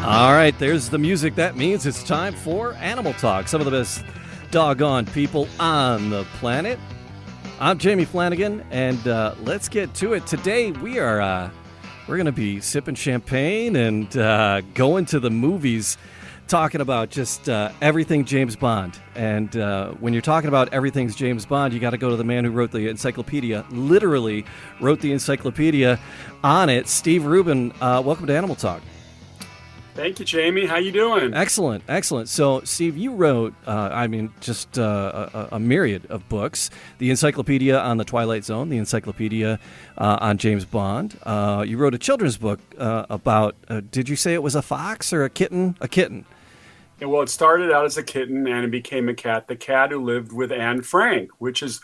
All right, there's the music. That means it's time for Animal Talk. Some of the best doggone people on the planet. I'm Jamie Flanagan, and let's get to it. Today we're going to be sipping champagne and going to the movies, talking about just everything James Bond. And when you're talking about everything's James Bond, you got to go to the man who wrote the encyclopedia, literally wrote the encyclopedia on it. Steve Rubin, welcome to Animal Talk. Thank you, Jamie. How you doing? Excellent, excellent. So, Steve, you wrote, just a myriad of books. The Encyclopedia on the Twilight Zone, the Encyclopedia on James Bond. You wrote a children's book about, did you say it was a fox or a kitten? A kitten. Yeah, well, it started out as a kitten and it became a cat. The cat who lived with Anne Frank, which is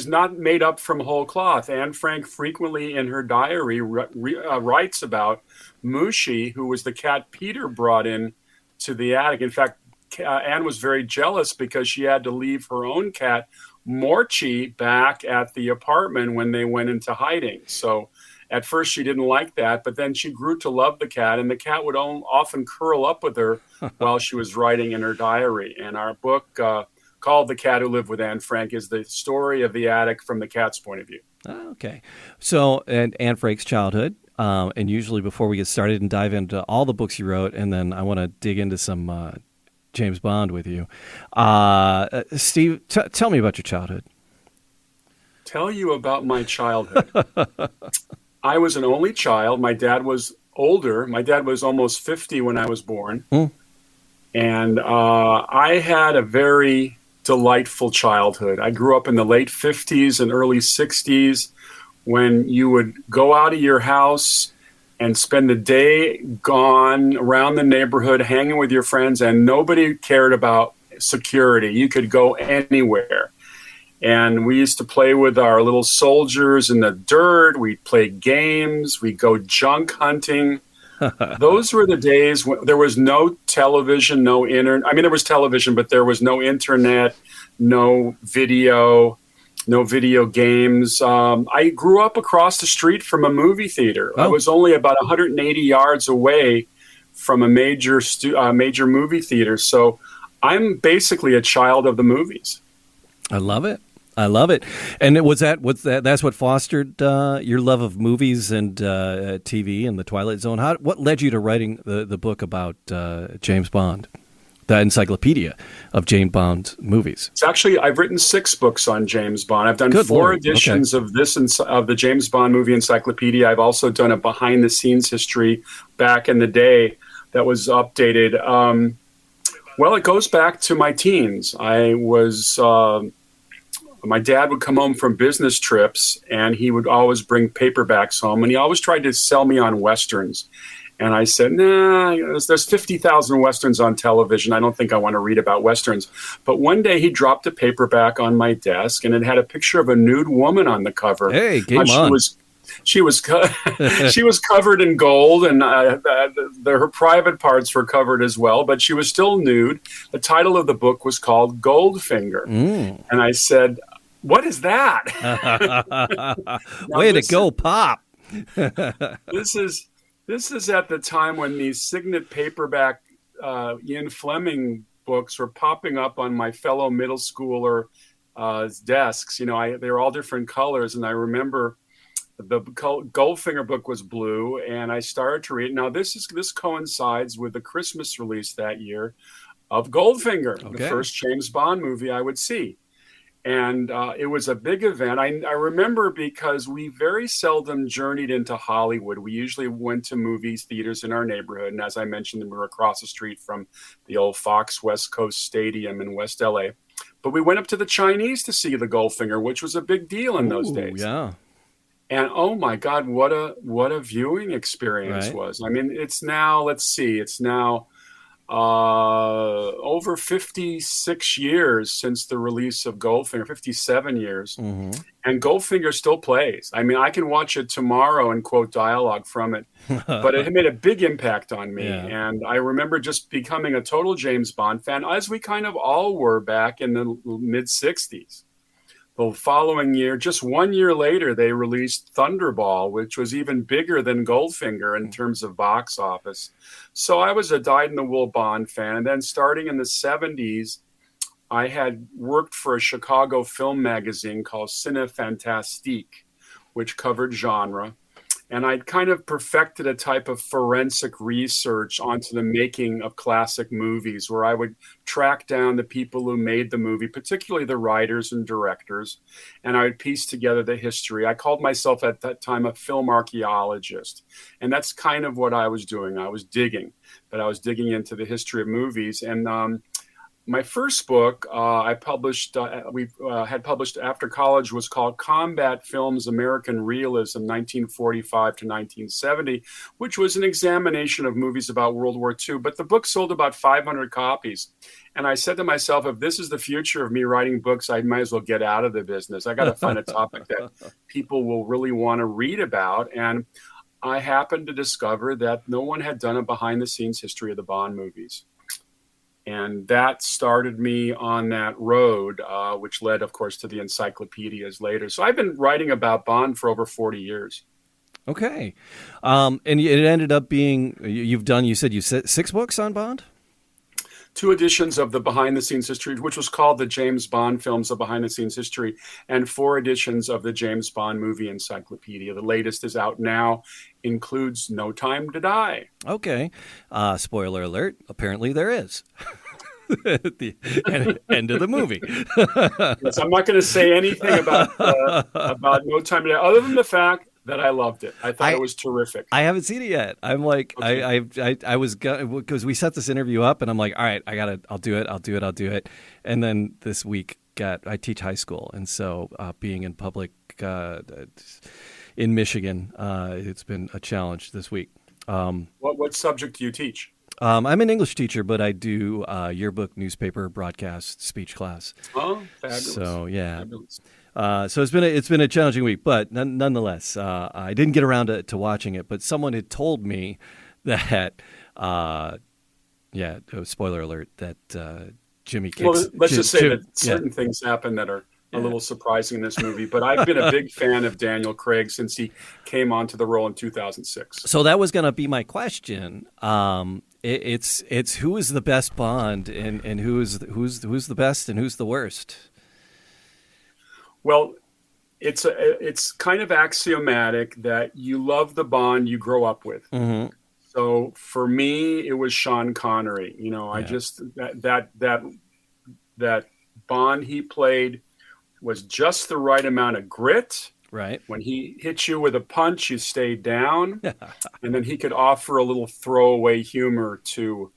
not made up from whole cloth. Anne Frank frequently in her diary writes about Mushi, who was the cat Peter brought in to the attic. In fact, Anne was very jealous because she had to leave her own cat, Morchi, back at the apartment when they went into hiding. So at first she didn't like that, but then she grew to love the cat, and the cat would often curl up with her while she was writing in her diary. And our book, called The Cat Who Lived with Anne Frank, is the story of the attic from the cat's point of view. Okay. So, and Anne Frank's childhood. And usually before we get started and dive into all the books you wrote, and then I want to dig into some James Bond with you. Steve, tell me about your childhood. Tell you about my childhood. I was an only child. My dad was older. My dad was almost 50 when I was born. And I had a very delightful childhood. I grew up in the late 50s and early 60s. When you would go out of your house and spend the day gone around the neighborhood hanging with your friends, and nobody cared about security. You could go anywhere. And we used to play with our little soldiers in the dirt. We'd play games. We'd go junk hunting. Those were the days when there was no television, no internet. I mean, there was television, but there was no internet, no video games. I grew up across the street from a movie theater. I was only about 180 yards away from a major movie theater. So I'm basically a child of the movies. I love it. I love it. And that's what fostered your love of movies and TV and the Twilight Zone. What led you to writing the book about James Bond? The encyclopedia of James Bond movies. It's actually, I've written 6 books on James Bond. I've done Good 4 Lord. editions of the James Bond movie encyclopedia. I've also done a behind the scenes history back in the day that was updated. Well, it goes back to my teens. My dad would come home from business trips and he would always bring paperbacks home, and he always tried to sell me on Westerns. And I said, nah, there's 50,000 Westerns on television. I don't think I want to read about Westerns. But one day he dropped a paperback on my desk, and it had a picture of a nude woman on the cover. Hey, game on. She was covered in gold, and her private parts were covered as well, but she was still nude. The title of the book was called Goldfinger. And I said, what is that? Way to go, Pop. This is at the time when these Signet paperback Ian Fleming books were popping up on my fellow middle schooler desks. You know, they were all different colors, and I remember the Goldfinger book was blue, and I started to read. Now, this coincides with the Christmas release that year of Goldfinger, the first James Bond movie I would see. And it was a big event. I remember because we very seldom journeyed into Hollywood. We usually went to movies theaters in our neighborhood. And as I mentioned, we were across the street from the old Fox West Coast Stadium in West LA. But we went up to the Chinese to see the Goldfinger, which was a big deal in those days. Yeah. And oh my God, what a viewing experience was. I mean, it's now over 56 years since the release of Goldfinger, 57 years. Mm-hmm. And Goldfinger still plays. I mean, I can watch it tomorrow and quote dialogue from it, but it made a big impact on me. Yeah. And I remember just becoming a total James Bond fan, as we kind of all were back in the mid 60s. The following year, just 1 year later, they released Thunderball, which was even bigger than Goldfinger in terms of box office. So I was a dyed-in-the-wool Bond fan. And then starting in the 70s, I had worked for a Chicago film magazine called Cine Fantastique, which covered genre. And I'd kind of perfected a type of forensic research onto the making of classic movies, where I would track down the people who made the movie, particularly the writers and directors, and I would piece together the history. I called myself at that time a film archaeologist, and that's kind of what I was doing. I was digging, but I was digging into the history of movies. And my first book I published, had published after college, was called Combat Films American Realism, 1945 to 1970, which was an examination of movies about World War II. But the book sold about 500 copies. And I said to myself, if this is the future of me writing books, I might as well get out of the business. I got to find a topic that people will really want to read about. And I happened to discover that no one had done a behind-the-scenes history of the Bond movies. And that started me on that road, which led, of course, to the encyclopedias later. So I've been writing about Bond for over 40 years. Okay. And it ended up being, you said you said 6 books on Bond? 2 editions of the Behind the Scenes History, which was called the James Bond Films of Behind the Scenes History, and 4 editions of the James Bond Movie Encyclopedia. The latest is out now, includes No Time to Die. Okay. Spoiler alert, apparently there is. At the end of the movie. Yes, I'm not going to say anything about No Time to Die, other than the fact that I loved it. I thought it was terrific. I haven't seen it yet. I'm like, okay. I was because we set this interview up, and I'm like, all right, I'll do it. And then this week, I teach high school, and so being in public in Michigan, it's been a challenge this week. What subject do you teach? I'm an English teacher, but I do yearbook, newspaper, broadcast, speech class. Oh, fabulous! So yeah, fabulous. So it's been a challenging week, but nonetheless, I didn't get around to watching it. But someone had told me that, spoiler alert, that Jimmy kicks. Well, let's just say that certain things happen that are a little surprising in this movie, but I've been a big fan of Daniel Craig since he came onto the role in 2006. So that was going to be my question. It's who is the best Bond, and who's the best and who's the worst? Well, it's kind of axiomatic that you love the Bond you grow up with. Mm-hmm. So for me, it was Sean Connery. I just that Bond he played was just the right amount of grit. Right. When he hit you with a punch, you stayed down, and then he could offer a little throwaway humor to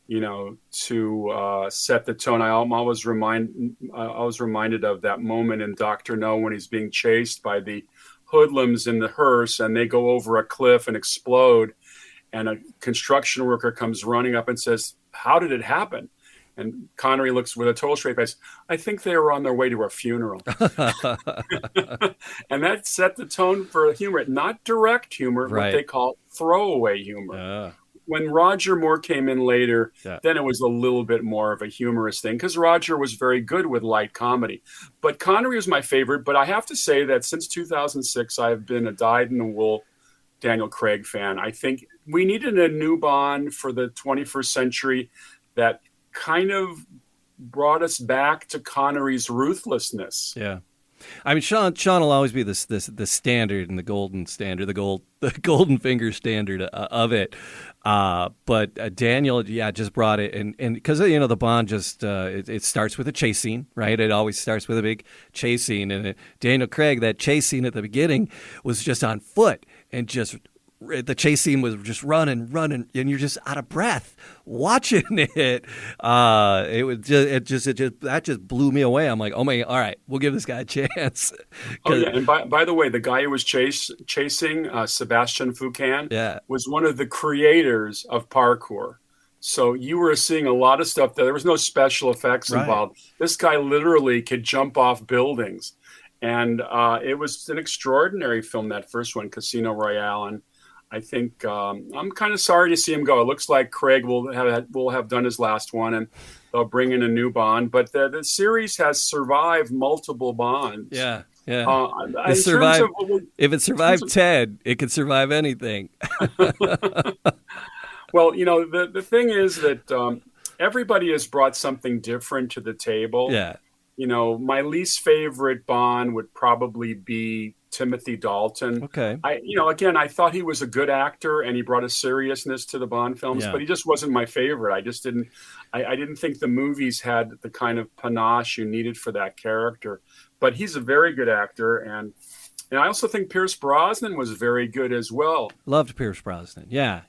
set the tone. I was reminded of that moment in Dr. No when he's being chased by the hoodlums in the hearse, and they go over a cliff and explode, and a construction worker comes running up and says, "How did it happen?" And Connery looks with a total straight face. I think they were on their way to a funeral. And that set the tone for humor, not direct humor, right. What they call throwaway humor. When Roger Moore came in later, then it was a little bit more of a humorous thing because Roger was very good with light comedy. But Connery was my favorite. But I have to say that since 2006, I've been a dyed-in-the-wool Daniel Craig fan. I think we needed a new Bond for the 21st century that kind of brought us back to Connery's ruthlessness. Yeah. I mean, Sean will always be the standard and the golden standard, the golden finger standard of it. But Daniel, just brought it, and because the Bond just it starts with a chase scene, right? It always starts with a big chase scene, and Daniel Craig, that chase scene at the beginning was just on foot, and just the chase scene was just running, and you're just out of breath watching it. That just blew me away. I'm like, oh my, all right, we'll give this guy a chance. Oh yeah, and by the way, the guy who was chasing Sebastian Foucan was one of the creators of parkour. So you were seeing a lot of stuff that there was no special effects involved. This guy literally could jump off buildings, and it was an extraordinary film. That first one, Casino Royale, and I think I'm kind of sorry to see him go. It looks like Craig will have done his last one, and they'll bring in a new Bond. But the series has survived multiple Bonds. Yeah, yeah. In terms of, if it survived Ted, it could survive anything. Well, the thing is that everybody has brought something different to the table. Yeah. My least favorite Bond would probably be Timothy Dalton. Okay. I thought he was a good actor and he brought a seriousness to the Bond films, but he just wasn't my favorite. I didn't think the movies had the kind of panache you needed for that character. But he's a very good actor, and I also think Pierce Brosnan was very good as well. Loved Pierce Brosnan. Yeah.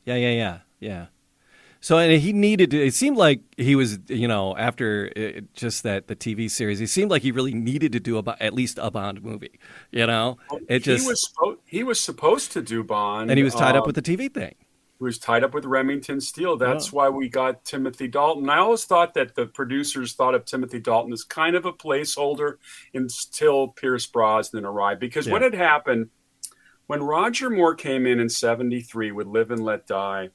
So and he needed to. It seemed like he was, after just the TV series, he seemed like he really needed to do at least a Bond movie. He was supposed to do Bond, and he was tied up with the TV thing. He was tied up with Remington Steele. That's why we got Timothy Dalton. I always thought that the producers thought of Timothy Dalton as kind of a placeholder until Pierce Brosnan arrived, because what had happened when Roger Moore came in 1973 with Live and Let Die.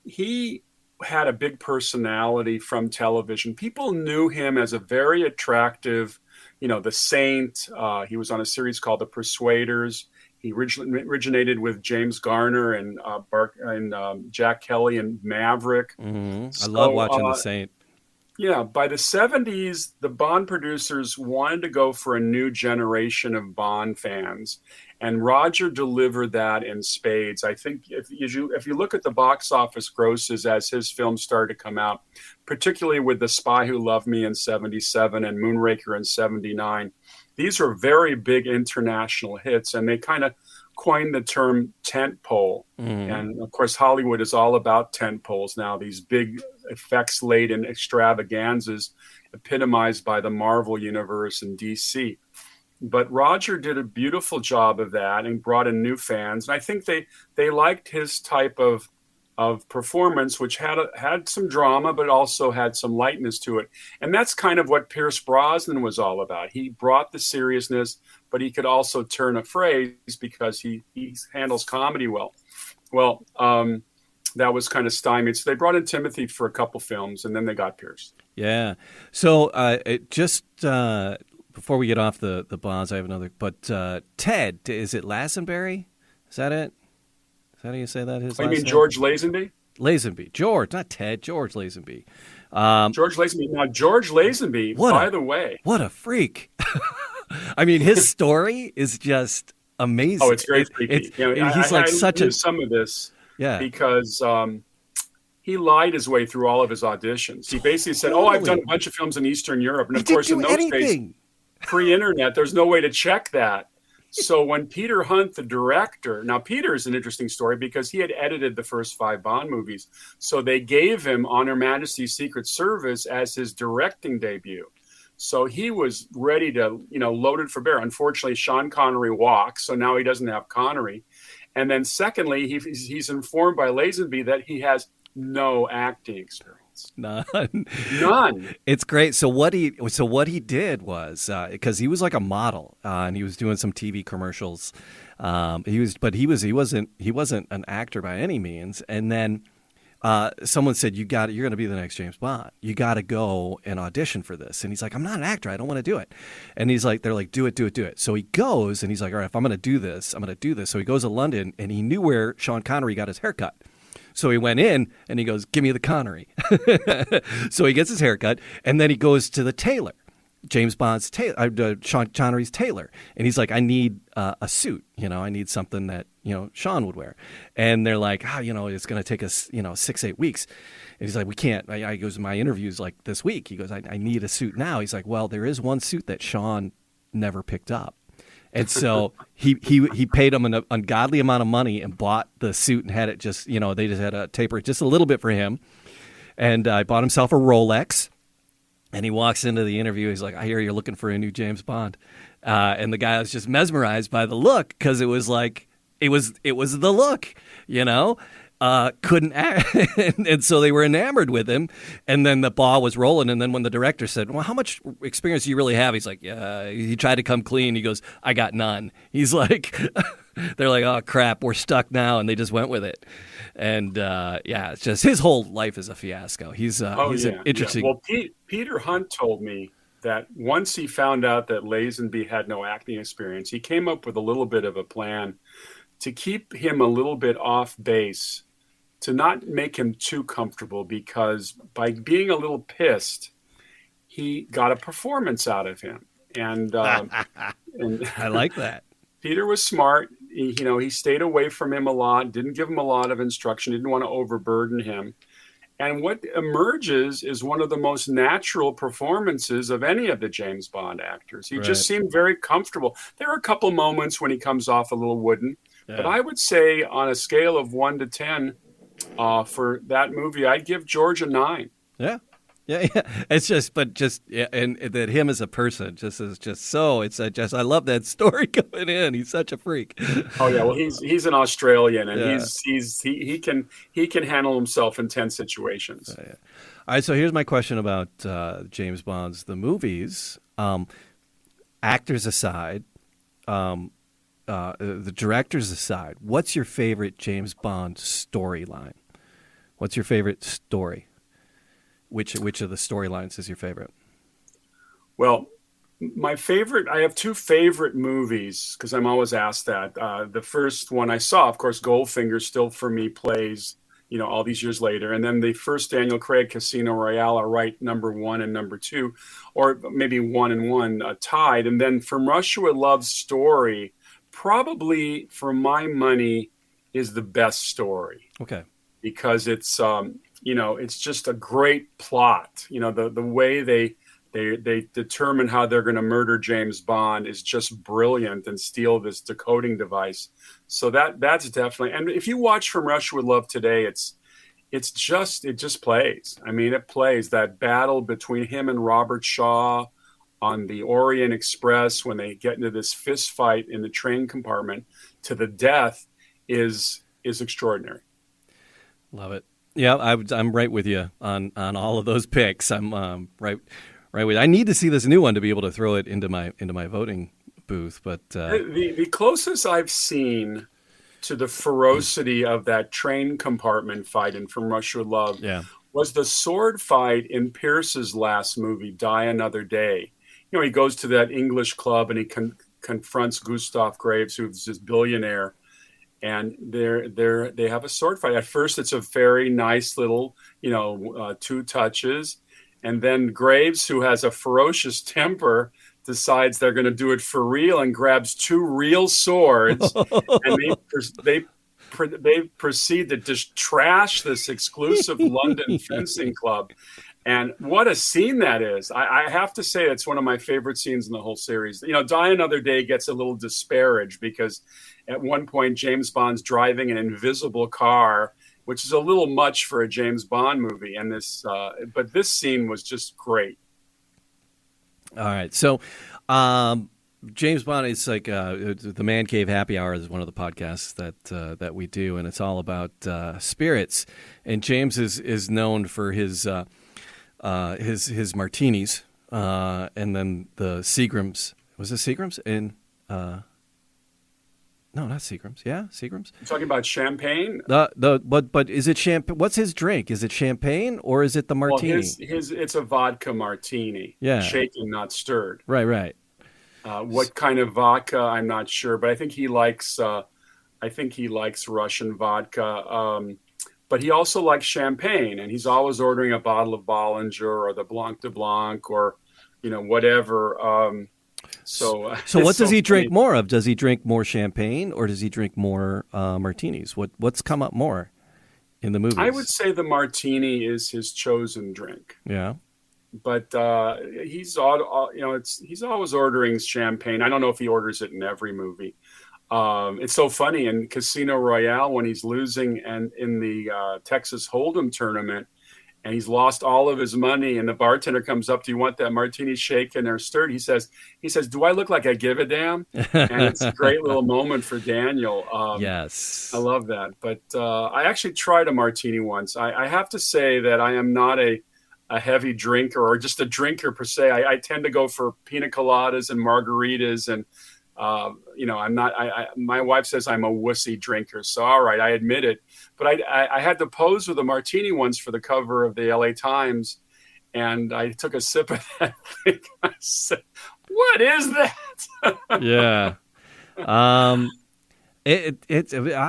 He had a big personality from television. People knew him as a very attractive, the Saint. He was on a series called The Persuaders. He originated with James Garner and Jack Kelly and Maverick. Mm-hmm. I love watching The Saint. Yeah, by the 70s, the Bond producers wanted to go for a new generation of Bond fans, and Roger delivered that in spades. I think if you look at the box office grosses as his films started to come out, particularly with The Spy Who Loved Me in 1977 and Moonraker in 1979, these are very big international hits, and they kind of coined the term tentpole. And of course, Hollywood is all about tentpoles now, these big effects-laden extravaganzas epitomized by the Marvel Universe and DC. But Roger did a beautiful job of that and brought in new fans. And I think they liked his type of performance, which had some drama, but also had some lightness to it. And that's kind of what Pierce Brosnan was all about. He brought the seriousness, but he could also turn a phrase because he handles comedy well. Well, that was kind of stymied. So they brought in Timothy for a couple films, and then they got Pierce. Yeah. So before we get off the Bonds, I have another. But Ted, is it Lazenby? Is that it? How do you say that? You mean George Lazenby? Lazenby. George, not Ted. George Lazenby. George Lazenby. Now, George Lazenby, by the way. What a freak. I mean, his story is just amazing. Oh, it's very freaky. I knew some of this because he lied his way through all of his auditions. He basically said, I've done a bunch of films in Eastern Europe. And, of course, in those days, pre-internet, there's no way to check that. So when Peter Hunt, the director, now Peter is an interesting story because he had edited the first 5 Bond movies. So they gave him On Her Majesty's Secret Service as his directing debut. So he was ready to, loaded for bear. Unfortunately, Sean Connery walked, so now he doesn't have Connery. And then secondly, he's informed by Lazenby that he has no acting experience. None. It's great. So what he did was because he was like a model and he was doing some TV commercials. He wasn't an actor by any means. And then someone said, you're going to be the next James Bond. You got to go and audition for this. And he's like, I'm not an actor. I don't want to do it. And they're like, do it. So he goes and he's like, all right, if I'm going to do this, I'm going to do this. So he goes to London and he knew where Sean Connery got his haircut. So he went in and he goes, give me the Connery. So he gets his haircut and then he goes to the tailor, James Bond's tailor, Sean Connery's tailor. And he's like, I need a suit. I need something that, Sean would wear. And they're like, it's going to take us, 6-8 weeks. And he's like, we can't. He goes, my interview's like this week. He goes, I need a suit now. He's like, well, there is one suit that Sean never picked up. And so he paid him an ungodly amount of money and bought the suit and had it just, they just had to taper it just a little bit for him. And bought himself a Rolex. And he walks into the interview. He's like, I hear you're looking for a new James Bond. And the guy was just mesmerized by the look because it was like, it was the look, couldn't act. And so they were enamored with him. And then the ball was rolling. And then when the director said, well, how much experience do you really have? He's like, yeah. He tried to come clean. He goes, I got none. He's like, They're like, oh crap, we're stuck now, and they just went with it. And it's just his whole life is a fiasco. He's an interesting. Well, Peter Hunt told me that once he found out that Lazenby had no acting experience, he came up with a little bit of a plan to keep him a little bit off base, to not make him too comfortable, because by being a little pissed, he got a performance out of him. And I like that. Peter was smart. He stayed away from him a lot, didn't give him a lot of instruction, didn't want to overburden him. And what emerges is one of the most natural performances of any of the James Bond actors. He just seemed very comfortable. There are a couple moments when he comes off a little wooden, but I would say on a scale of 1 to 10 for that movie, I'd give George a 9. Yeah. Yeah. It's just, and that him as a person I love that story coming in. He's such a freak. Oh yeah, well he's an Australian, and he can handle himself in tense situations. All right, so here's my question about James Bond's the movies. Actors aside, the directors aside, what's your favorite James Bond storyline? What's your favorite story? Which of the storylines is your favorite? Well, I have 2 favorite movies, because I'm always asked that. The first one I saw, of course, Goldfinger still for me plays, all these years later. And then the first Daniel Craig, Casino Royale, are right number 1 and number 2, or maybe 1 and 1 tied. And then From Russia with Love story, probably for my money, is the best story. Okay. Because it's it's just a great plot. The way they determine how they're going to murder James Bond is just brilliant, and steal this decoding device. So that's definitely. And if you watch From Russia with Love today, it just plays. I mean, it plays that battle between him and Robert Shaw on the Orient Express when they get into this fist fight in the train compartment to the death is extraordinary. Love it. Yeah, I'm right with you on all of those picks. I'm right with you. I need to see this new one to be able to throw it into my voting booth. But the closest I've seen to the ferocity of that train compartment fight in From Russia with Love was the sword fight in Pierce's last movie, Die Another Day. He goes to that English club and he confronts Gustav Graves, who's this billionaire. And they have a sword fight. At first, it's a very nice little, 2 touches. And then Graves, who has a ferocious temper, decides they're going to do it for real and grabs 2 real swords. And they proceed to just trash this exclusive London fencing club. And what a scene that is. I have to say it's one of my favorite scenes in the whole series. Die Another Day gets a little disparaged because at one point James Bond's driving an invisible car, which is a little much for a James Bond movie. And but this scene was just great. All right. So James Bond is like the Man Cave Happy Hour is one of the podcasts that we do, and it's all about spirits. And James is known for his martinis, and then the Seagrams. Was it Seagrams? No, not Seagrams. Yeah, Seagrams. You're talking about champagne? But is it champagne? What's his drink? Is it champagne or is it the martini? Well, it's a vodka martini. Yeah, shaken, not stirred. Right. What kind of vodka? I'm not sure, but I think he likes. Russian vodka. But he also likes champagne, and he's always ordering a bottle of Bollinger or the Blanc de Blanc or, whatever. So what does he drink more of? Does he drink more champagne or does he drink more martinis? What's come up more in the movies? I would say the martini is his chosen drink. Yeah. But he's always ordering champagne. I don't know if he orders it in every movie. It's so funny in Casino Royale when he's losing and in the Texas Hold'em tournament, and he's lost all of his money, and the bartender comes up, "Do you want that martini shaken or stirred?" He says, "Do I look like I give a damn?" And it's a great little moment for Daniel. Yes, I love that. But I actually tried a martini once. I have to say that I am not a heavy drinker or just a drinker per se. I tend to go for pina coladas and margaritas and I'm not. My wife says I'm a wussy drinker, so all right, I admit it. But I had to pose with a martini once for the cover of the L.A. Times, and I took a sip of that thing. I said, "What is that?" Yeah. I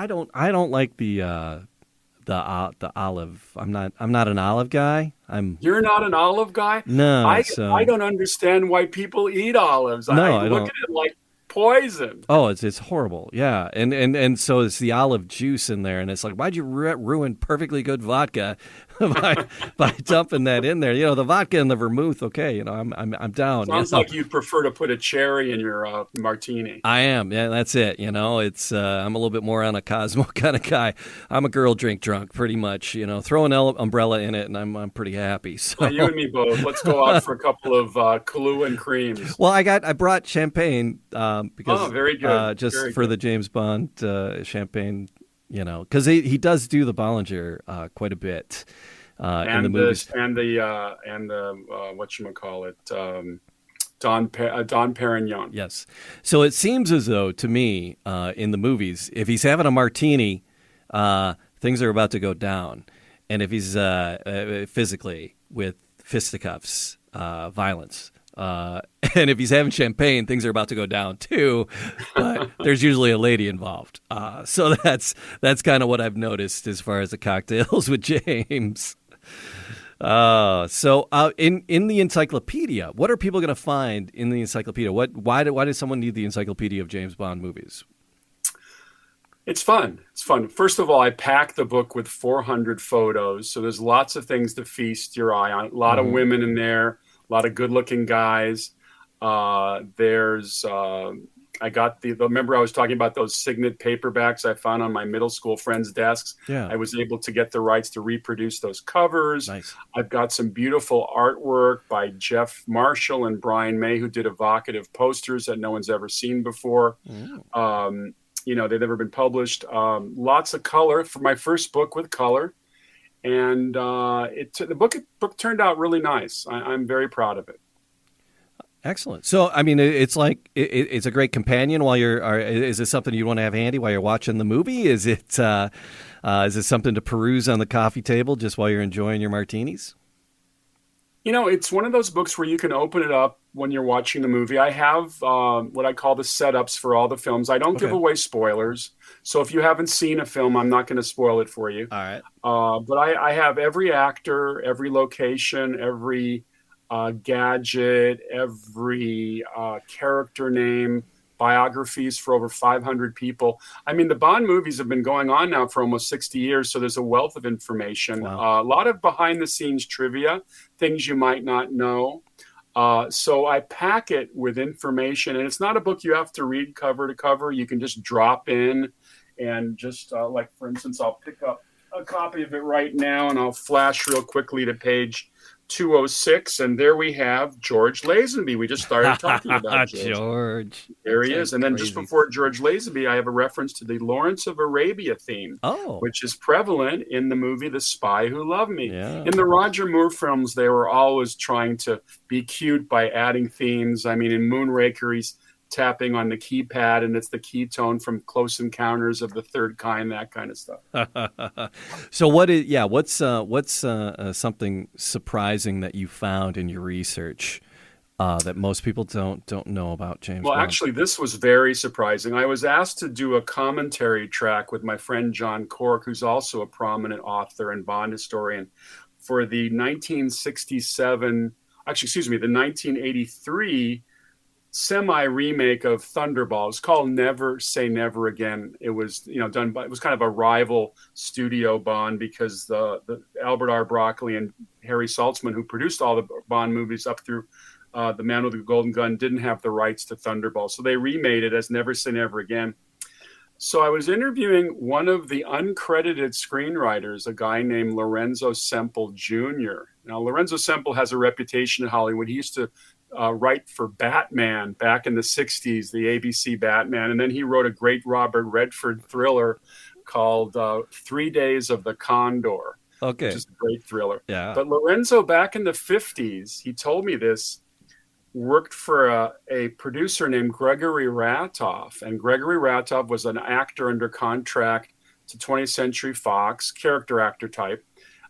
don't like the olive. I'm not an olive guy. You're not an olive guy? No, I don't understand why people eat olives. no, I I look don't. at it like poison. Oh, it's horrible. Yeah, and so it's the olive juice in there, and it's like, why'd you ruin perfectly good vodka by dumping that in there? The vodka and the vermouth. Okay, I'm down. Sounds like you'd prefer to put a cherry in your martini. I am. Yeah, that's it. It's I'm a little bit more on a Cosmo kind of guy. I'm a girl drink drunk, pretty much. Throw an umbrella in it, and I'm pretty happy. So You and me both. Let's go out for a couple of Kahlua and creams. well, I brought champagne because very good. just Very for good. the James Bond champagne. Because he does do the Bollinger quite a bit in the movies. And the whatchamacallit, Don Perignon. Yes. So it seems as though, to me, in the movies, if he's having a martini, things are about to go down. And if he's physically with fisticuffs, violence, and if he's having champagne, things are about to go down too. But there's usually a lady involved. So that's kind of what I've noticed as far as the cocktails with James. So in the encyclopedia, what are people going to find in the encyclopedia? Why does someone need the encyclopedia of James Bond movies? It's fun. It's fun. First of all, I packed the book with 400 photos, so there's lots of things to feast your eye on. A lot of women in there, a lot of good-looking guys. I got remember I was talking about those Signet paperbacks I found on my middle school friends' desks. Yeah. I was able to get the rights to reproduce those covers. Nice. I've got some beautiful artwork by Jeff Marshall and Brian May, who did evocative posters that no one's ever seen before. They've never been published. Lots of color for my first book with color. And the book turned out really nice. I'm very proud of it. Excellent. So, I mean, it's like it's a great companion while is it something you want to have handy while you're watching the movie? Is it something to peruse on the coffee table just while you're enjoying your martinis? It's one of those books where you can open it up when you're watching the movie. I have what I call the setups for all the films. I don't give away spoilers. So if you haven't seen a film, I'm not going to spoil it for you. All right. But I have every actor, every location, every gadget, every character name, biographies for over 500 people. I mean, the Bond movies have been going on now for almost 60 years, so there's a wealth of information. Wow. A lot of behind-the-scenes trivia, things you might not know. So I pack it with information, and it's not a book you have to read cover to cover. You can just drop in and just, for instance, I'll pick up a copy of it right now, and I'll flash real quickly to page 206, and there we have George Lazenby. We just started talking about George. There he is. And then just before George Lazenby, I have a reference to the Lawrence of Arabia theme, which is prevalent in the movie The Spy Who Loved Me. Yeah. In the Roger Moore films, they were always trying to be cute by adding themes. I mean, in Moonraker, he's tapping on the keypad, and it's the key tone from Close Encounters of the Third Kind, that kind of stuff. So what's something surprising that you found in your research that most people don't know about James Bond? Actually, this was very surprising. I was asked to do a commentary track with my friend John Cork, who's also a prominent author and Bond historian, for the 1983 semi-remake of Thunderball. It's called Never Say Never Again. It was, done by, it was kind of a rival studio Bond, because the Albert R. Broccoli and Harry Saltzman, who produced all the Bond movies up through The Man with the Golden Gun, didn't have the rights to Thunderball. So they remade it as Never Say Never Again. So I was interviewing one of the uncredited screenwriters, a guy named Lorenzo Semple Jr. Now, Lorenzo Semple has a reputation in Hollywood. He used to write for Batman back in the 60s, the ABC Batman. And then he wrote a great Robert Redford thriller called 3 Days of the Condor, which is a great thriller. Yeah. But Lorenzo, back in the 50s, he told me this. worked for a producer named Gregory Ratoff. And Gregory Ratoff was an actor under contract to 20th Century Fox, character actor type,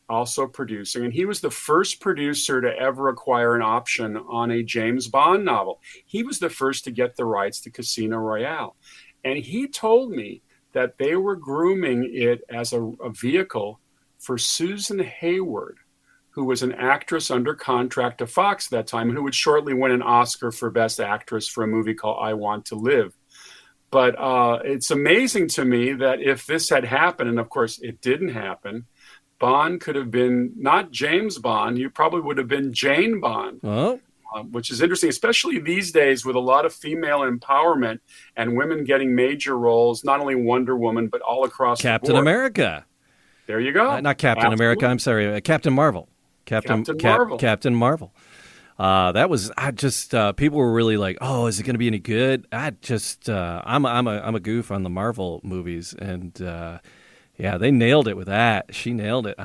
also producing. And he was the first producer to ever acquire an option on a James Bond novel. He was the first to get the rights to Casino Royale. And he told me that they were grooming it as a vehicle for Susan Hayward, who was an actress under contract to Fox at that time, and who would shortly win an Oscar for Best Actress for a movie called I Want to Live. But it's amazing to me that if this had happened, and of course it didn't happen, Bond could have been not James Bond, you probably would have been Jane Bond. Oh. Which is interesting, especially these days with a lot of female empowerment and women getting major roles, not only Wonder Woman, but all across the board. Captain America. There you go. Not Captain Absolutely. America, I'm sorry. Captain Marvel. Captain Marvel. Captain Marvel. That was people were really like, oh, is it going to be any good? I'm a goof on the Marvel movies, and they nailed it with that. She nailed it.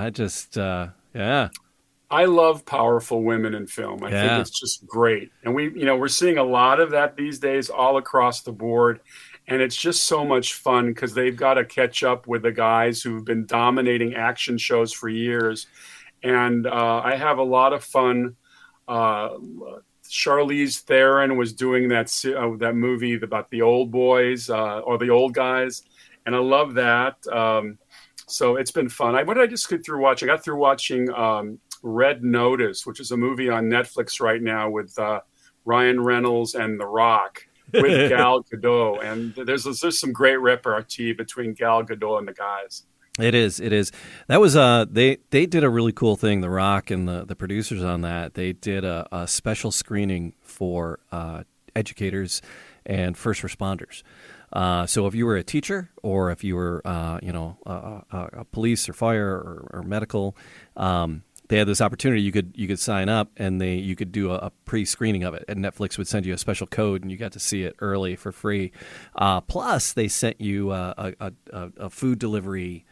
I love powerful women in film. I think it's just great. And we're seeing a lot of that these days all across the board. And it's just so much fun because they've got to catch up with the guys who've been dominating action shows for years. And I have a lot of fun. Charlize Theron was doing that movie about the old boys or the old guys. And I love that. So it's been fun. What did I just get through watching? I got through watching Red Notice, which is a movie on Netflix right now with Ryan Reynolds and The Rock with Gal Gadot. And there's some great repartee between Gal Gadot and the guys. It is. That was they did a really cool thing. The Rock and the producers on that, they did a special screening for educators and first responders. So if you were a teacher or if you were a police or fire or medical, they had this opportunity. You could sign up and you could do a pre-screening of it, and Netflix would send you a special code, and you got to see it early for free. Plus, they sent you a food delivery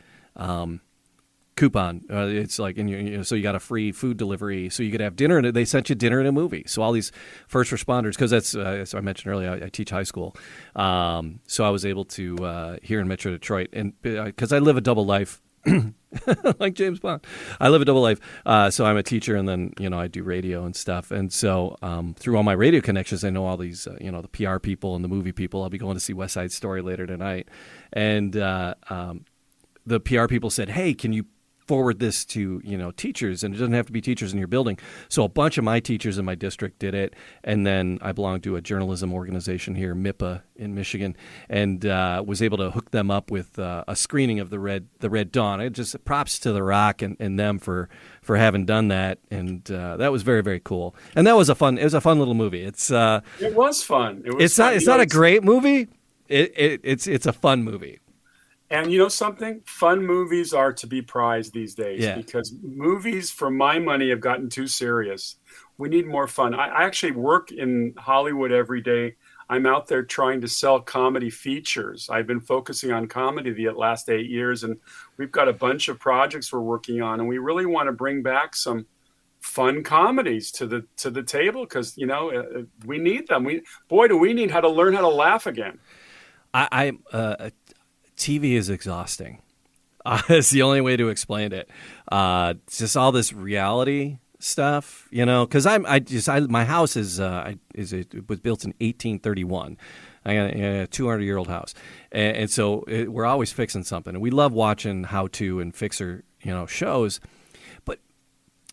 coupon. It's like, so you got a free food delivery, so you could have dinner, and they sent you dinner and a movie. So all these first responders, because that's as I mentioned earlier, I teach high school, so I was able to here in Metro Detroit, and because I live a double life. Like James Bond. I live a double life. So I'm a teacher, and then, I do radio and stuff. And so through all my radio connections, I know all these, the PR people and the movie people. I'll be going to see West Side Story later tonight. And the PR people said, hey, can you forward this to, teachers? And it doesn't have to be teachers in your building. So a bunch of my teachers in my district did it. And then I belong to a journalism organization here, MIPA in Michigan, and was able to hook them up with a screening of the Red Dawn. It just props to The Rock and them for having done that. And that was very, very cool. And it was a fun little movie. It was fun. It's not a great movie. It's a fun movie. And you know something? Fun movies are to be prized these days because movies, for my money, have gotten too serious. We need more fun. I actually work in Hollywood every day. I'm out there trying to sell comedy features. I've been focusing on comedy the last 8 years, and we've got a bunch of projects we're working on, and we really want to bring back some fun comedies to the table because, we need them. Do we need to learn how to laugh again. TV is exhausting. It's the only way to explain it. It's just all this reality stuff, because my house it was built in 1831. I got a 200-year-old house, and so we're always fixing something, and we love watching how-to and fixer shows. But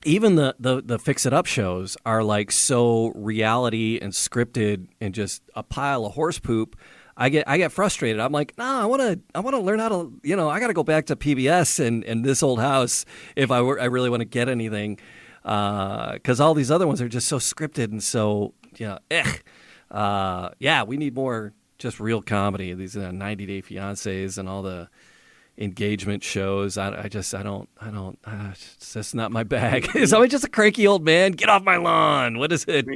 even the fix-it-up shows are like so reality and scripted and just a pile of horse poop. I get frustrated. I'm like, no, I want to learn how to, I got to go back to PBS and this old house if I really want to get anything, because all these other ones are just so scripted and so we need more just real comedy. These 90 Day Fiancés and all the engagement shows. It's just not my bag. So I'm just a cranky old man. Get off my lawn. What is it?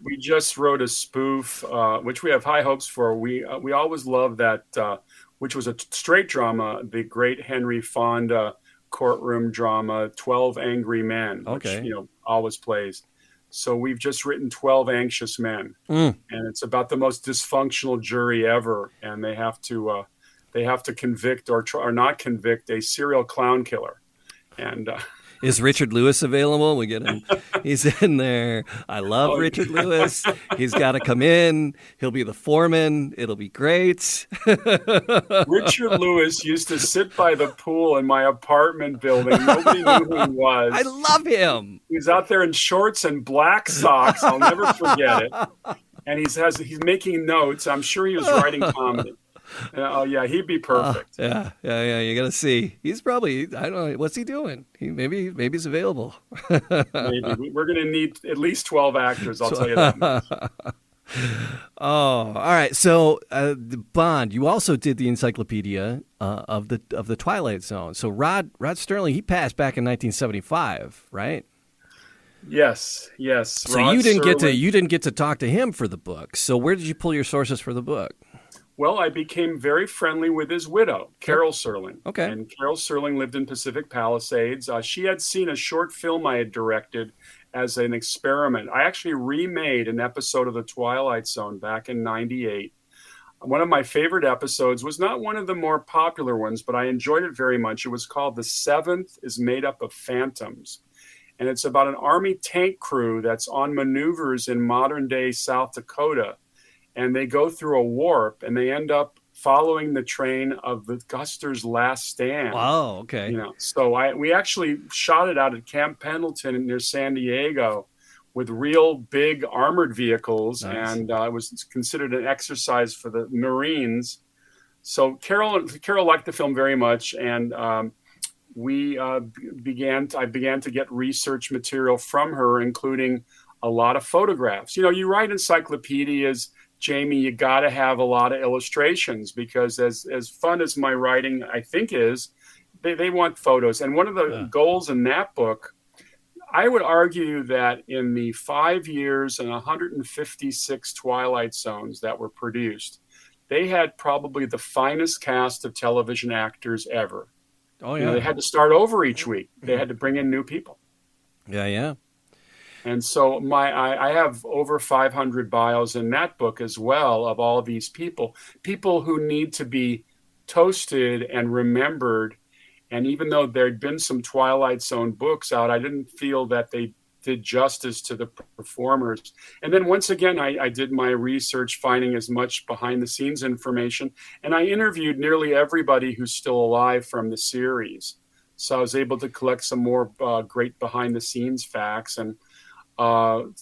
We just wrote a spoof, which we have high hopes for. We always love that, which was a straight drama, the great Henry Fonda courtroom drama, 12 Angry Men, which always plays. So we've just written 12 Anxious Men, and it's about the most dysfunctional jury ever, and they have to convict or not convict a serial clown killer. And is Richard Lewis available? We get him. He's in there. I love Richard Lewis. He's got to come in. He'll be the foreman. It'll be great. Richard Lewis used to sit by the pool in my apartment building. Nobody knew who he was. I love him. He's out there in shorts and black socks. I'll never forget it. And he's making notes. I'm sure he was writing comedy. Oh yeah, he'd be perfect. Yeah. You got to see. He's probably, I don't know, what's he doing? Maybe he's available. Maybe we're going to need at least 12 actors. I'll tell you that much. Oh, all right. So, Bond, you also did the encyclopedia of the Twilight Zone. So Rod Sterling, he passed back in 1975, right? Yes. So you didn't get to talk to him for the book. So where did you pull your sources for the book? Well, I became very friendly with his widow, Carol Serling. Okay. And Carol Serling lived in Pacific Palisades. She had seen a short film I had directed as an experiment. I actually remade an episode of The Twilight Zone back in '98. One of my favorite episodes was not one of the more popular ones, but I enjoyed it very much. It was called The Seventh is Made Up of Phantoms. And it's about an Army tank crew that's on maneuvers in modern-day South Dakota. And they go through a warp, and they end up following the train of the Custer's Last Stand. Wow, okay. So we actually shot it out at Camp Pendleton near San Diego with real big armored vehicles, nice. And it was considered an exercise for the Marines. So Carol liked the film very much, and I began to get research material from her, including a lot of photographs. You write encyclopedias, Jamie, you got to have a lot of illustrations, because as fun as my writing, I think, is, they want photos. And one of the goals in that book, I would argue that in the 5 years and 156 Twilight Zones that were produced, they had probably the finest cast of television actors ever. Oh, yeah. They had to start over each week. They had to bring in new people. Yeah. And so I have over 500 bios in that book as well of all these people who need to be toasted and remembered. And even though there'd been some Twilight Zone books out, I didn't feel that they did justice to the performers. And then once again, I did my research, finding as much behind the scenes information. And I interviewed nearly everybody who's still alive from the series. So I was able to collect some more great behind the scenes facts. And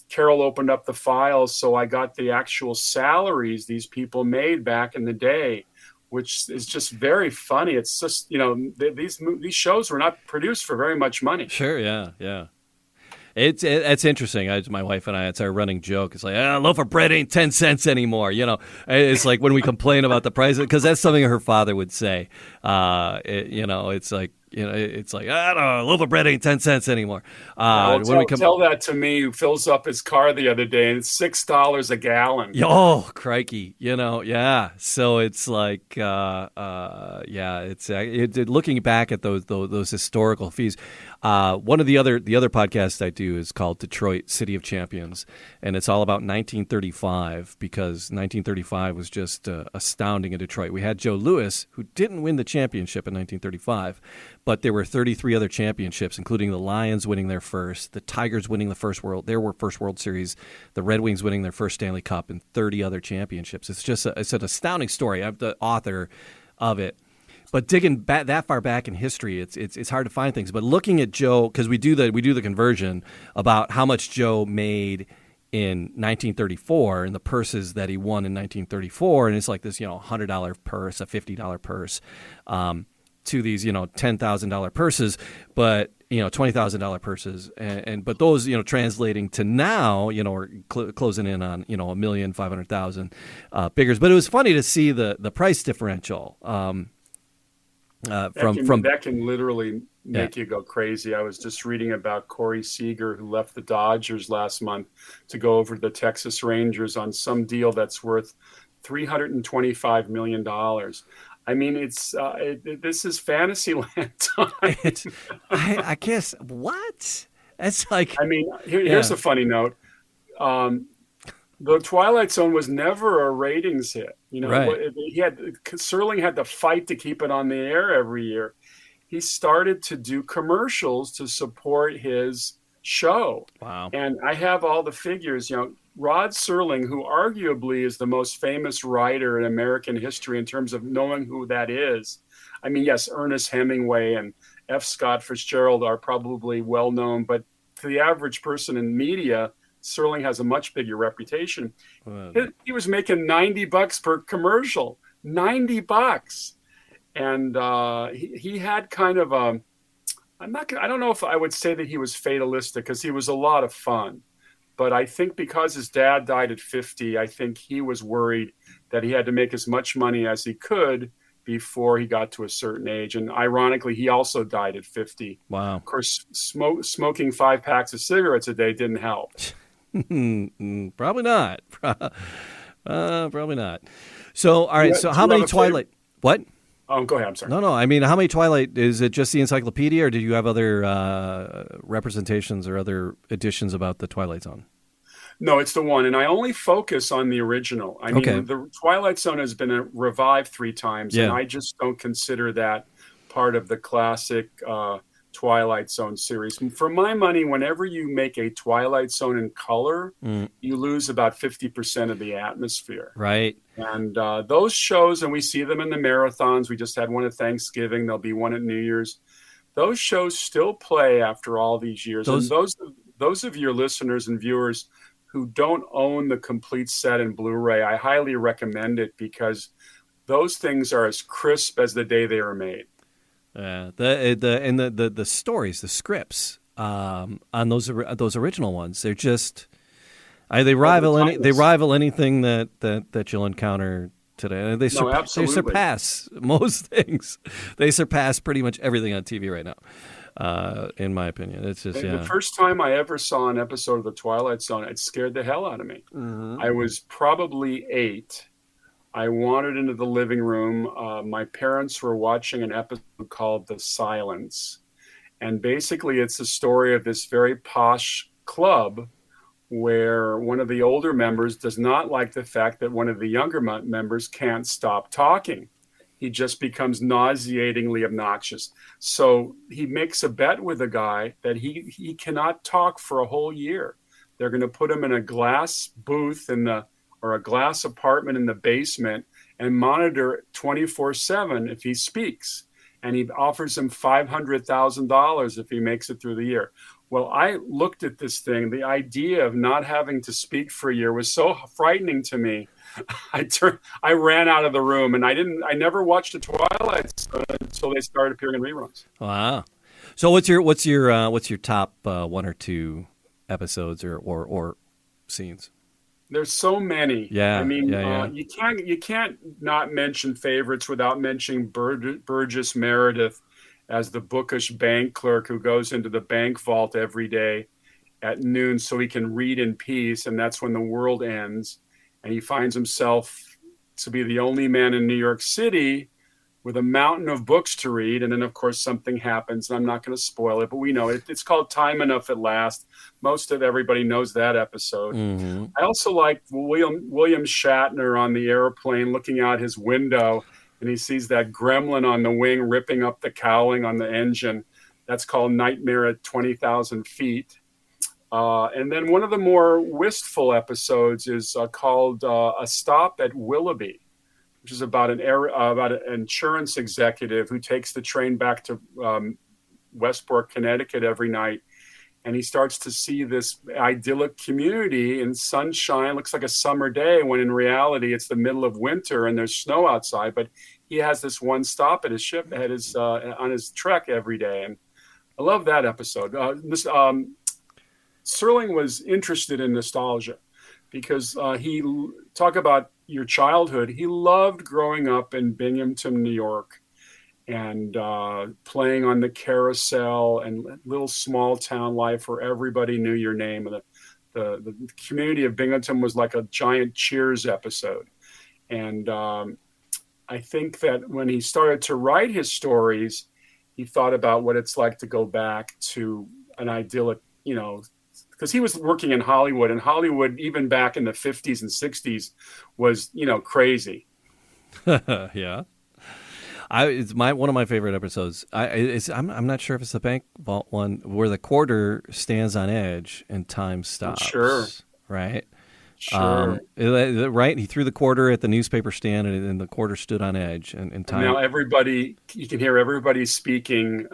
Carol opened up the files, so I got the actual salaries these people made back in the day, which is just very funny. It's just, these shows were not produced for very much money. Sure, yeah. It's interesting. My wife and I, it's our running joke. It's like, a loaf of bread ain't 10 cents anymore. It's like when we complain about the price, because that's something her father would say. It's like, I don't know, a loaf of bread ain't 10 cents anymore. Tell that to me, who fills up his car the other day, and it's $6 a gallon. Oh, crikey. Yeah. So it's like, it's looking back at those historical fees. One of the other podcasts I do is called Detroit City of Champions, and it's all about 1935, because 1935 was just astounding in Detroit. We had Joe Louis, who didn't win the championship in 1935, but there were 33 other championships, including the Lions winning their first, the Tigers winning their first World Series, the Red Wings winning their first Stanley Cup, and 30 other championships. It's just it's an astounding story. I'm the author of it. But digging that far back in history, it's hard to find things. But looking at Joe, because we do the conversion about how much Joe made in 1934 and the purses that he won in 1934, and it's like this $100 purse, a $50 purse, to these $10,000 purses, but $20,000 purses, but those translating to now are closing in on $1,500,000 bigger. But it was funny to see the price differential. That can literally make you go crazy. I was just reading about Corey Seager, who left the Dodgers last month to go over to the Texas Rangers on some deal that's worth $325 million. I mean, this is Fantasyland time. I guess what? That's like, I mean, here's yeah, a funny note. Um, the Twilight Zone was never a ratings hit. You know, right. Serling had to fight to keep it on the air every year. He started to do commercials to support his show. Wow. And I have all the figures. Rod Serling, who arguably is the most famous writer in American history in terms of knowing who that is. I mean, yes, Ernest Hemingway and F. Scott Fitzgerald are probably well known, but to the average person in media, Serling has a much bigger reputation. Well, He was making $90 per commercial, $90. And he had kind of a, I don't know if I would say that he was fatalistic, because he was a lot of fun. But I think because his dad died at 50, I think he was worried that he had to make as much money as he could before he got to a certain age. And ironically, he also died at 50. wow. Of course, smoking 5 packs of cigarettes a day didn't help. Probably not. Probably not. So, all right. Yeah, So, do how you many have a favorite? Twilight? What? Oh, go ahead. I'm sorry. No. I mean, how many Twilight? Is it just the encyclopedia, or did you have other representations or other editions about the Twilight Zone? No, it's the one. And I only focus on the original. I mean, Okay. the Twilight Zone has been revived 3 times, and Yeah. I just don't consider that part of the classic Twilight Zone series. For my money, whenever you make a Twilight Zone in color, you lose about 50% of the atmosphere. Right. And those shows, and we see them in the marathons. We just had one at Thanksgiving. There'll be one at New Year's. Those shows still play after all these years. And those of your listeners and viewers who don't own the complete set in Blu-ray, I highly recommend it, because those things are as crisp as the day they were made. The stories, the scripts on those original ones, they're just they rival anything that you'll encounter today. They surpass most things. They surpass pretty much everything on TV right now. In my opinion, it's just The first time I ever saw an episode of The Twilight Zone, it scared the hell out of me. Mm-hmm. I was probably 8. I wandered into the living room. My parents were watching an episode called The Silence. And basically, it's a story of this very posh club where one of the older members does not like the fact that one of the younger members can't stop talking. He just becomes nauseatingly obnoxious. So he makes a bet with a guy that he cannot talk for a whole year. They're going to put him in a glass booth or a glass apartment in the basement and monitor 24/7 if he speaks. And he offers him $500,000 if he makes it through the year. Well, I looked at this thing. The idea of not having to speak for a year was so frightening to me. I ran out of the room, and I never watched the Twilight until they started appearing in reruns. Wow. So what's your top 1 or 2 episodes or scenes? There's so many. Yeah. I mean, yeah. You can't not mention favorites without mentioning Burgess Meredith as the bookish bank clerk who goes into the bank vault every day at noon so he can read in peace, and that's when the world ends. And he finds himself to be the only man in New York City with a mountain of books to read. And then, of course, something happens. And I'm not going to spoil it, but we know it. It's called Time Enough at Last. Most of everybody knows that episode. Mm-hmm. I also like William Shatner on the airplane looking out his window, and he sees that gremlin on the wing ripping up the cowling on the engine. That's called Nightmare at 20,000 Feet. And then one of the more wistful episodes is called A Stop at Willoughby, which is about an insurance executive who takes the train back to Westport, Connecticut every night. And he starts to see this idyllic community in sunshine. Looks like a summer day, when in reality it's the middle of winter and there's snow outside. But he has this one stop at his ship on his trek every day. And I love that episode. Serling was interested in nostalgia because talk about your childhood. He loved growing up in Binghamton, New York, and playing on the carousel and little small town life where everybody knew your name. And the community of Binghamton was like a giant Cheers episode. And I think that when he started to write his stories, he thought about what it's like to go back to an idyllic because he was working in Hollywood, and Hollywood, even back in the 50s and 60s, was, crazy. Yeah. It's one of my favorite episodes. I'm not sure if it's the bank vault one where the quarter stands on edge and time stops. Sure. Right. Sure. Right. He threw the quarter at the newspaper stand, and the quarter stood on edge, and time. Now you can hear everybody speaking.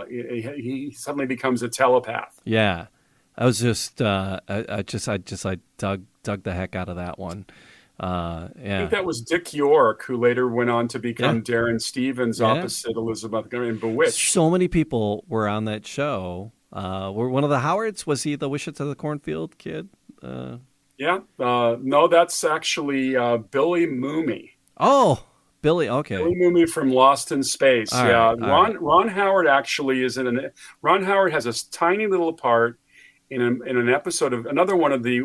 He suddenly becomes a telepath. Yeah. I was just, I dug the heck out of that one. I think that was Dick York, who later went on to become Darren Stevens opposite Elizabeth in Bewitched. So many people were on that show. Were one of the Howards? Was he the Wish It to the Cornfield kid? No, that's actually Billy Mooney. Oh, Billy. Okay, Billy Mooney from Lost in Space. Ron Howard actually is Ron Howard has a tiny little part in an episode of another one of the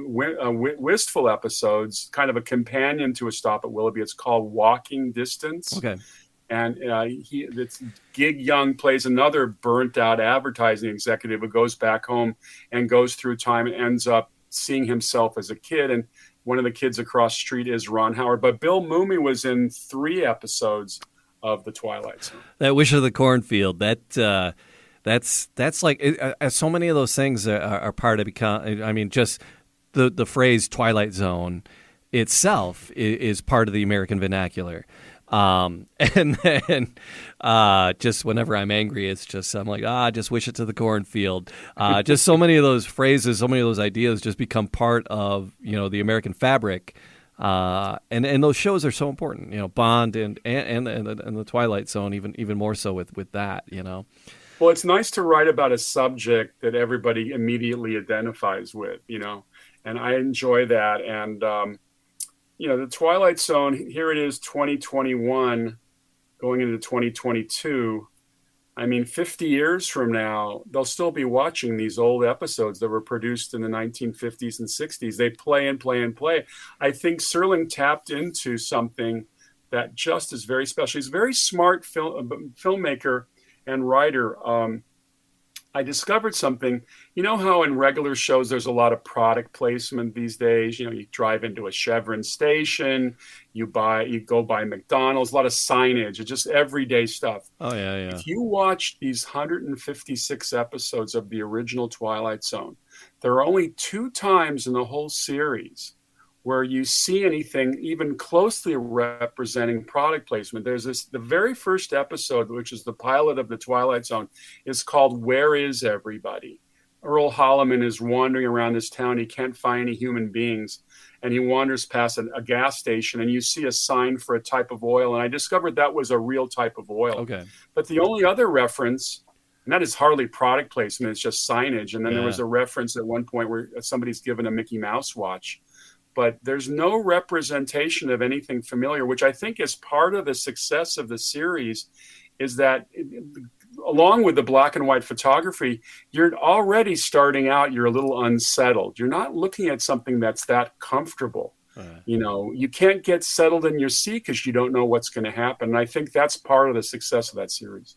Wistful episodes, kind of a companion to A Stop at Willoughby. It's called Walking Distance. Okay. And Gig Young plays another burnt out advertising executive who goes back home and goes through time and ends up seeing himself as a kid. And one of the kids across the street is Ron Howard. But Bill Mooney was in 3 episodes of The Twilight Zone. That Wish of the Cornfield, that's like so many of those things are part of just the phrase Twilight Zone itself is part of the American vernacular. And then just whenever I'm angry, it's just I'm like, just wish it to the cornfield. Just so many of those phrases, so many of those ideas just become part of the American fabric. And those shows are so important. Bond and the Twilight Zone even more so with that. Well, it's nice to write about a subject that everybody immediately identifies with, and I enjoy that. And, the Twilight Zone, here it is, 2021, going into 2022. 50 years from now, they'll still be watching these old episodes that were produced in the 1950s and 60s. They play and play and play. I think Serling tapped into something that just is very special. He's a very smart filmmaker and writer. I discovered something. You know how in regular shows there's a lot of product placement these days? You drive into a Chevron station, you go by McDonald's, a lot of signage, it's just everyday stuff. Oh yeah. If you watch these 156 episodes of the original Twilight Zone, there are only 2 times in the whole series where you see anything even closely representing product placement. There's the very first episode, which is the pilot of the Twilight Zone, is called Where Is Everybody? Earl Holliman is wandering around this town. He can't find any human beings. And he wanders past a gas station, and you see a sign for a type of oil. And I discovered that was a real type of oil. Okay. But the only other reference, and that is hardly product placement, it's just signage. And then there was a reference at one point where somebody's given a Mickey Mouse watch. But there's no representation of anything familiar, which I think is part of the success of the series, is that along with the black and white photography, you're already starting out, you're a little unsettled. You're not looking at something that's that comfortable. You can't get settled in your seat because you don't know what's going to happen. And I think that's part of the success of that series.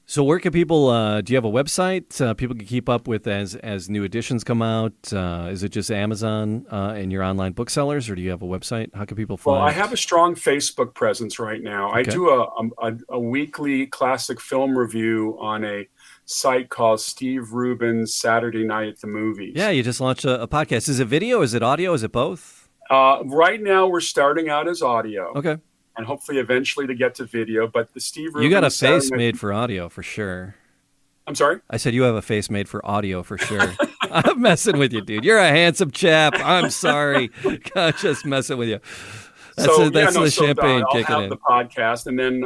So where can people, do you have a website people can keep up with as new editions come out? Is it just Amazon and your online booksellers, or do you have a website? How can people find? Well, I have a strong Facebook presence right now. Okay. I do a weekly classic film review on a site called Steve Rubin's Saturday Night at the Movies. Yeah, you just launched a podcast. Is it video? Is it audio? Is it both? Right now we're starting out as audio. Okay. And hopefully eventually to get to video. But the Steve Rubin... You got a face made for audio for sure. I'm sorry? I said you have a face made for audio for sure. I'm messing with you, dude. You're a handsome chap. I'm sorry. Just messing with you. That's the champagne kicking in. I'll have the podcast. And then,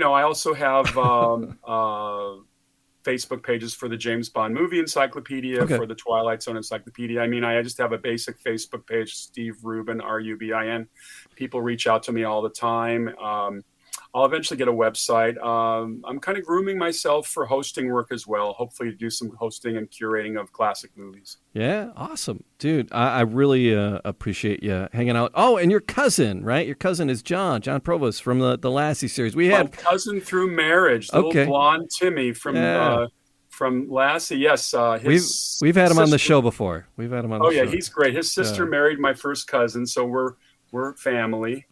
I also have Facebook pages for the James Bond movie encyclopedia, for the Twilight Zone encyclopedia. I just have a basic Facebook page, Steve Rubin, Rubin. People reach out to me all the time. I'll eventually get a website. I'm kind of grooming myself for hosting work as well, hopefully to do some hosting and curating of classic movies. Yeah, awesome. Dude, I really appreciate you hanging out. Oh, and your cousin, right? Your cousin is John Provost from the Lassie series. We had cousin through marriage, little blonde Timmy from from Lassie, yes. We've had him on the sister- show before. We've had him on the Oh show. yeah, he's great. His sister married my first cousin, so we're family.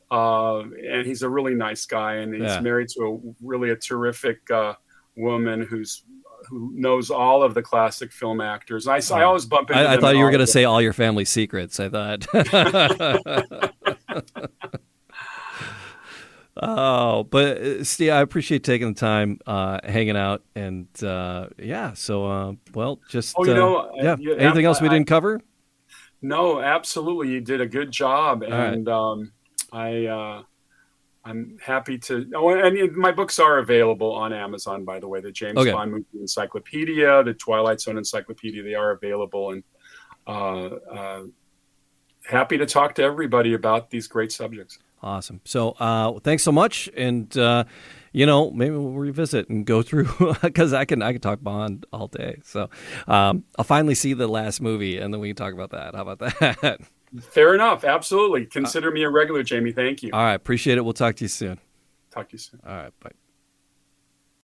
And he's a really nice guy, and he's married to a terrific woman who knows all of the classic film actors. I always bump into them. I thought you were going to say all your family secrets. I thought. Oh, but Steve, I appreciate taking the time, hanging out, and So, well, just Anything else we didn't cover? No, absolutely. You did a good job, and right. I'm happy to. Oh, and my books are available on Amazon, by the way. The James Bond Movie Encyclopedia, the Twilight Zone Encyclopedia, they are available, and happy to talk to everybody about these great subjects. Awesome. So thanks so much, and maybe we'll revisit and go through because I can talk Bond all day. So I'll finally see the last movie, and then we can talk about that. How about that? Fair enough. Absolutely. Consider me a regular, Jamie. Thank you. All right. Appreciate it. We'll talk to you soon. Talk to you soon. All right. Bye.